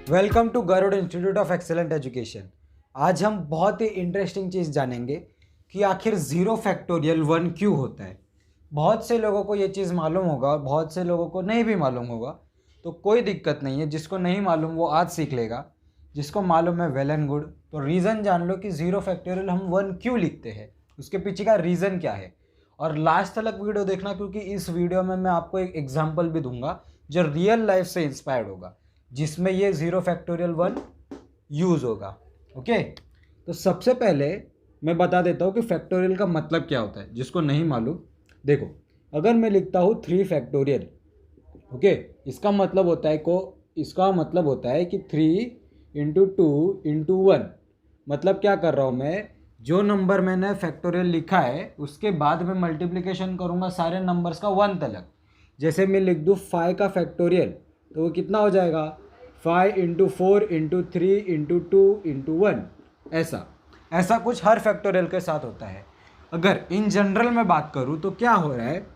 Welcome to Garud institute of excellent education. आज हम बहुत ही इंटरेस्टिंग चीज़ जानेंगे कि आखिर ज़ीरो फैक्टोरियल वन क्यों होता है। बहुत से लोगों को ये चीज़ मालूम होगा, बहुत से लोगों को नहीं भी मालूम होगा, तो कोई दिक्कत नहीं है। जिसको नहीं मालूम वो आज सीख लेगा, जिसको मालूम है वेल एंड गुड। तो रीज़न जान लो कि ज़ीरो फैक्टोरियल हम वन क्यों लिखते हैं, उसके पीछे का रीज़न क्या है। और लास्ट तक वीडियो देखना, क्योंकि इस वीडियो में मैं आपको एक एग्जाम्पल भी दूंगा जो रियल लाइफ से इंस्पायर्ड होगा, जिसमें ये ज़ीरो फैक्टोरियल वन यूज़ होगा। ओके, तो सबसे पहले मैं बता देता हूँ कि फैक्टोरियल का मतलब क्या होता है, जिसको नहीं मालूम। देखो, अगर मैं लिखता हूँ 3 फैक्टोरियल, ओके, इसका मतलब होता है कि 3 इंटू 2 इंटू 1। मतलब क्या कर रहा हूँ मैं, जो नंबर मैंने फैक्टोरियल लिखा है उसके बाद में मल्टीप्लिकेशन करूँगा सारे नंबर्स का 1 तक। जैसे मैं लिख दूँ 5 का फैक्टोरियल, तो वो कितना हो जाएगा, 5 इंटू 4 इंटू 3 इंटू 2 इंटू 1। ऐसा कुछ हर फैक्टोरियल के साथ होता है। अगर इन जनरल में बात करूँ तो क्या हो रहा है,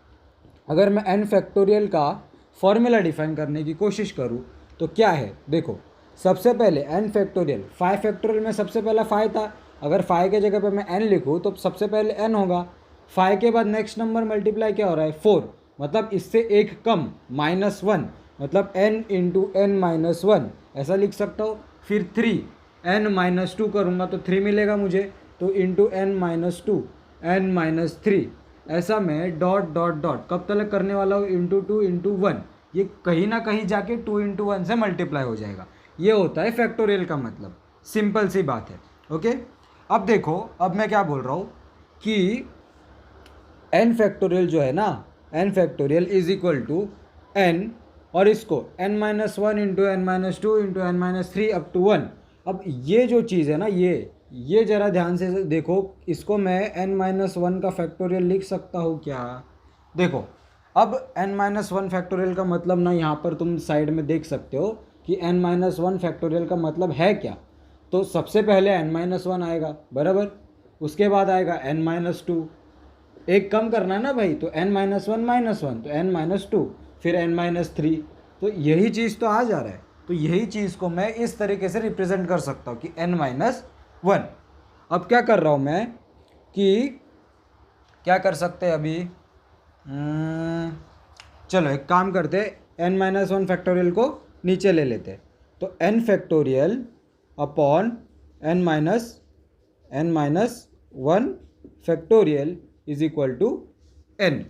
अगर मैं n फैक्टोरियल का फॉर्मूला डिफाइन करने की कोशिश करूँ तो क्या है, देखो, सबसे पहले n फैक्टोरियल, 5 फैक्टोरियल में सबसे पहला 5 था। अगर 5 के जगह पे मैं n लिखूँ तो सबसे पहले n होगा। 5 के बाद नेक्स्ट नंबर मल्टीप्लाई क्या हो रहा है, 4, मतलब इससे एक कम, -1, मतलब n into n minus one, ऐसा लिख सकता हो। फिर 3, n-2 करूँगा तो 3 मिलेगा मुझे, तो इंटू n-2, n-3, ऐसा मैं डॉट डॉट डॉट कब तक करने वाला हूँ, इंटू 2 इंटू 1। ये कहीं ना कहीं जाके 2 इंटू 1 से मल्टीप्लाई हो जाएगा। ये होता है फैक्टोरियल का मतलब, सिंपल सी बात है। ओके, अब देखो, अब मैं क्या बोल रहा हूँ कि n फैक्टोरियल जो है ना, n factorial is equal to n, और इसको n-1 into n-2 into n-3 up to 1। अब ये जो चीज़ है ना, ये ज़रा ध्यान से देखो, इसको मैं n-1 का फैक्टोरियल लिख सकता हूँ क्या। देखो, अब n-1 फैक्टोरियल का मतलब ना, यहाँ पर तुम साइड में देख सकते हो कि n-1 फैक्टोरियल का मतलब है क्या। तो सबसे पहले n-1 आएगा, बराबर, उसके बाद आएगा n-2, एक कम करना है ना भाई, तो n-1 तो n-2, फिर n-3। तो यही चीज़ तो आ जा रहा है। तो यही चीज़ को मैं इस तरीके से रिप्रेजेंट कर सकता हूँ कि n-1। अब क्या कर रहा हूँ मैं कि क्या कर सकते हैं अभी, चलो एक काम करते, n-1 फैक्टोरियल को नीचे ले लेते। तो n factorial upon n-1 factorial is equal to n।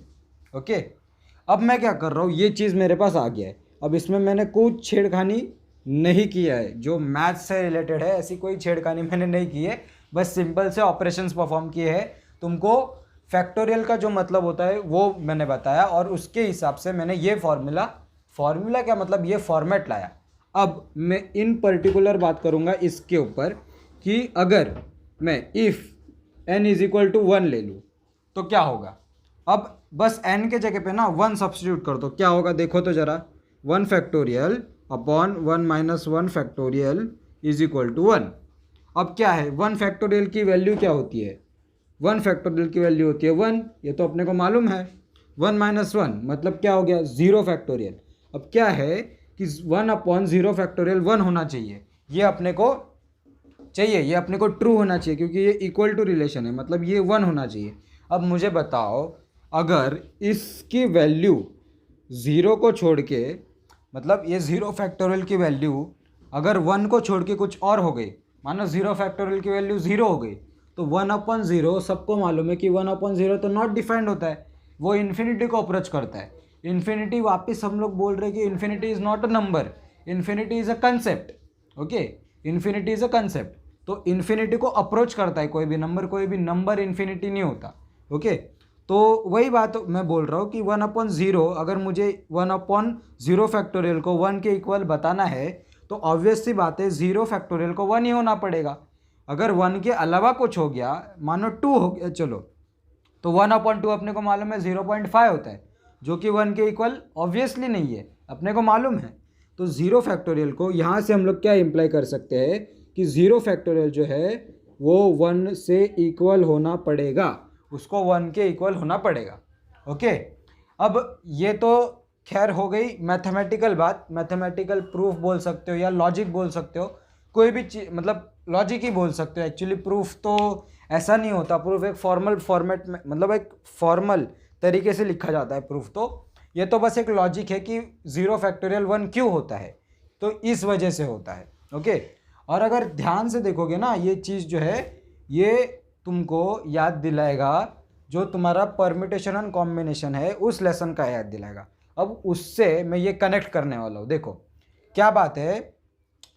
Okay, अब मैं क्या कर रहा हूँ, ये चीज़ मेरे पास आ गया है। अब इसमें मैंने कुछ छेड़खानी नहीं किया है, जो मैथ्स से रिलेटेड है ऐसी कोई छेड़खानी मैंने नहीं की है। बस सिंपल से ऑपरेशंस परफॉर्म किए हैं। तुमको फैक्टोरियल का जो मतलब होता है वो मैंने बताया, और उसके हिसाब से मैंने ये फॉर्मूला क्या मतलब, ये फॉर्मेट लाया। अब मैं इन पर्टिकुलर बात करूँगा इसके ऊपर कि अगर मैं if n is equal to 1 ले लूँ तो क्या होगा। अब बस n के जगह पे ना 1 सब्स्टिट्यूट कर दो, क्या होगा देखो तो ज़रा, 1 factorial upon 1-1 factorial is equal to 1। अब क्या है, 1 फैक्टोरियल की वैल्यू क्या होती है, 1 फैक्टोरियल की वैल्यू होती है 1, ये तो अपने को मालूम है। 1-1 मतलब क्या हो गया, 0 फैक्टोरियल। अब क्या है कि 1/0 फैक्टोरियल 1 होना चाहिए, ये अपने को ट्रू होना चाहिए, क्योंकि ये इक्वल टू रिलेशन है, मतलब ये 1 होना चाहिए। अब मुझे बताओ, अगर इसकी वैल्यू 0 को छोड़ के, मतलब ये 0 फैक्टोरियल की वैल्यू अगर 1 को छोड़ के कुछ और हो गई, मानो 0 फैक्टोरियल की वैल्यू 0 हो गई, तो 1/0 सबको मालूम है कि 1/0 तो नॉट डिफाइंड होता है, वो इन्फिनिटी को अप्रोच करता है। इन्फिनिटी, वापस हम लोग बोल रहे हैं कि infinity is not a number, infinity is a concept. Okay, infinity is a concept, तो इन्फिनिटी को अप्रोच करता है कोई भी नंबर इन्फिनिटी नहीं होता। ओके, तो वही बात मैं बोल रहा हूँ कि 1/0, अगर मुझे 1/0 फैक्टोरियल को 1 के इक्वल बताना है तो ऑब्वियस सी बात है 0 फैक्टोरियल को 1 ही होना पड़ेगा। अगर 1 के अलावा कुछ हो गया, मानो 2 हो गया, चलो, तो 1/2 अपने को मालूम है 0.5 होता है, जो कि 1 के इक्वल ऑब्वियसली नहीं है, अपने को मालूम है। तो 0 फैक्टोरियल को यहाँ से हम लोग क्या इम्प्लाई कर सकते हैं कि 0 फैक्टोरियल जो है वो 1 से इक्वल होना पड़ेगा, उसको 1 के इक्वल होना पड़ेगा। ओके, अब ये तो खैर हो गई मैथमेटिकल बात, मैथमेटिकल प्रूफ बोल सकते हो या लॉजिक बोल सकते हो, कोई भी चीज मतलब लॉजिक ही बोल सकते हो। एक्चुअली प्रूफ तो ऐसा नहीं होता, प्रूफ एक फॉर्मल फॉर्मेट में मतलब एक फॉर्मल तरीके से लिखा जाता है प्रूफ। तो ये तो बस एक लॉजिक है कि 0 फैक्टोरियल 1 क्यों होता है, तो इस वजह से होता है। ओके, और अगर ध्यान से देखोगे ना ये चीज़ जो है ये तुमको याद दिलाएगा जो तुम्हारा परम्यूटेशन एंड कॉम्बिनेशन है उस लेसन का याद दिलाएगा। अब उससे मैं ये कनेक्ट करने वाला हूँ। देखो क्या बात है,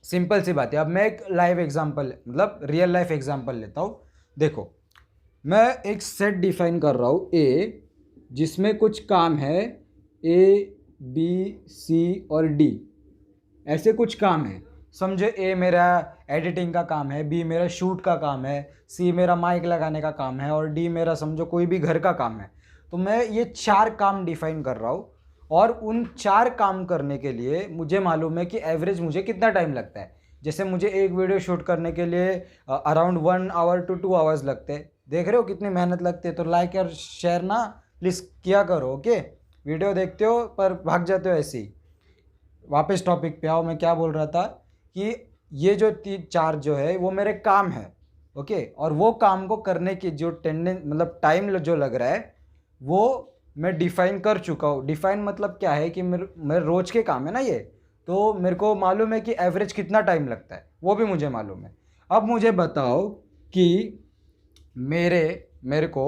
सिंपल सी बात है। अब मैं एक लाइव एग्जांपल मतलब रियल लाइफ एग्जांपल लेता हूँ। देखो मैं एक सेट डिफाइन कर रहा हूँ ए, जिसमें कुछ काम है ए बी सी और डी, ऐसे कुछ काम है। समझो ए मेरा एडिटिंग का काम है, बी मेरा शूट का काम है, सी मेरा माइक लगाने का काम है और डी मेरा समझो कोई भी घर का काम है। तो मैं ये 4 काम डिफाइन कर रहा हूँ और उन 4 काम करने के लिए मुझे मालूम है कि एवरेज मुझे कितना टाइम लगता है। जैसे मुझे एक वीडियो शूट करने के लिए अराउंड 1 आवर टू 2 आवर्स लगते हैं। देख रहे हो कितनी मेहनत लगती है। तो लाइक और शेयर ना प्लीज़ किया करो। ओके, वीडियो देखते हो पर भाग जाते हो ऐसे ही। वापस टॉपिक पे आओ, मैं क्या बोल रहा था कि ये जो 4 जो है वो मेरे काम है। ओके, और वो काम को करने की जो मतलब टाइम जो लग रहा है वो मैं डिफाइन कर चुका हूँ। डिफाइन मतलब क्या है कि मेरे रोज के काम है ना ये, तो मेरे को मालूम है कि एवरेज कितना टाइम लगता है, वो भी मुझे मालूम है। अब मुझे बताओ कि मेरे को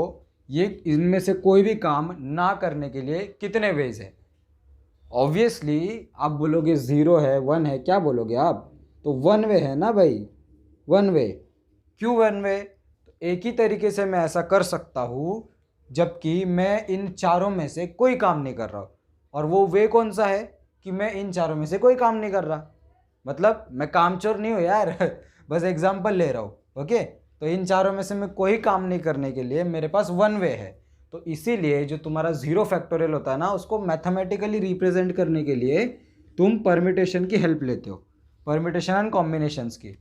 ये इनमें से कोई भी काम ना करने के लिए कितने वेज है। ऑब्वियसली आप बोलोगे 0 है 1 है, क्या बोलोगे आप, तो 1 वे है ना भाई, 1 वे। क्यों 1 वे, तो एक ही तरीके से मैं ऐसा कर सकता हूँ जबकि मैं इन चारों में से कोई काम नहीं कर रहा हूँ। और वो वे कौन सा है कि मैं इन चारों में से कोई काम नहीं कर रहा, मतलब मैं कामचोर नहीं हूँ यार बस एग्जांपल ले रहा हूँ। ओके, तो इन चारों में से मैं कोई काम नहीं करने के लिए मेरे पास 1 वे है। तो इसीलिए जो तुम्हारा 0 फैक्टोरियल होता है ना, उसको मैथमेटिकली रिप्रेजेंट करने के लिए तुम परम्यूटेशन की हेल्प लेते हो, परम्यूटेशन एंड कॉम्बिनेशंस की।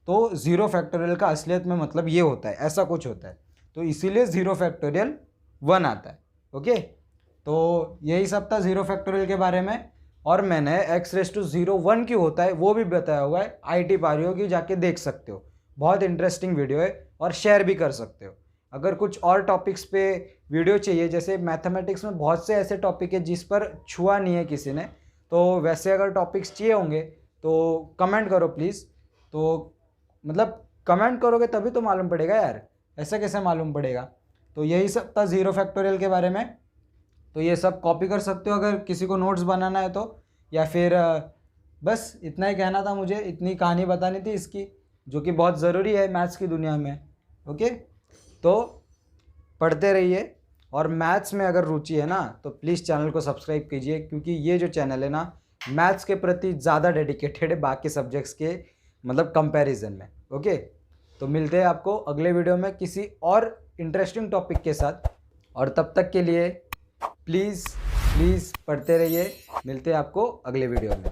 तो 0 फैक्टोरियल का असलियत में मतलब ये होता है, ऐसा कुछ होता है। तो इसीलिए 0 फैक्टोरियल 1 आता है। ओके, तो यही सब था 0 फैक्टोरियल के बारे में। और मैंने x⁻⁴ क्यों होता है वो भी बताया हुआ है, IT पारियों की जाके देख सकते हो। बहुत इंटरेस्टिंग वीडियो है और शेयर भी कर सकते हो। अगर कुछ और टॉपिक्स पे वीडियो चाहिए, जैसे मैथमेटिक्स में बहुत से ऐसे टॉपिक है जिस पर छुआ नहीं है किसी ने, तो वैसे अगर टॉपिक्स चाहिए होंगे तो कमेंट करो प्लीज़। तो मतलब कमेंट करोगे तभी तो मालूम पड़ेगा यार, ऐसा कैसे मालूम पड़ेगा। तो यही सब था 0 फैक्टोरियल के बारे में। तो ये सब कॉपी कर सकते हो अगर किसी को नोट्स बनाना है तो, या फिर बस इतना ही कहना था मुझे, इतनी कहानी बतानी थी इसकी, जो कि बहुत ज़रूरी है मैथ्स की दुनिया में। ओके, तो पढ़ते रहिए और मैथ्स में अगर रुचि है ना तो प्लीज़ चैनल को सब्सक्राइब कीजिए, क्योंकि ये जो चैनल है ना मैथ्स के प्रति ज़्यादा डेडिकेटेड है बाकी सब्जेक्ट्स के मतलब कंपैरिजन में। ओके, तो मिलते हैं आपको अगले वीडियो में किसी और इंटरेस्टिंग टॉपिक के साथ, और तब तक के लिए प्लीज़ पढ़ते रहिए। मिलते हैं आपको अगले वीडियो में।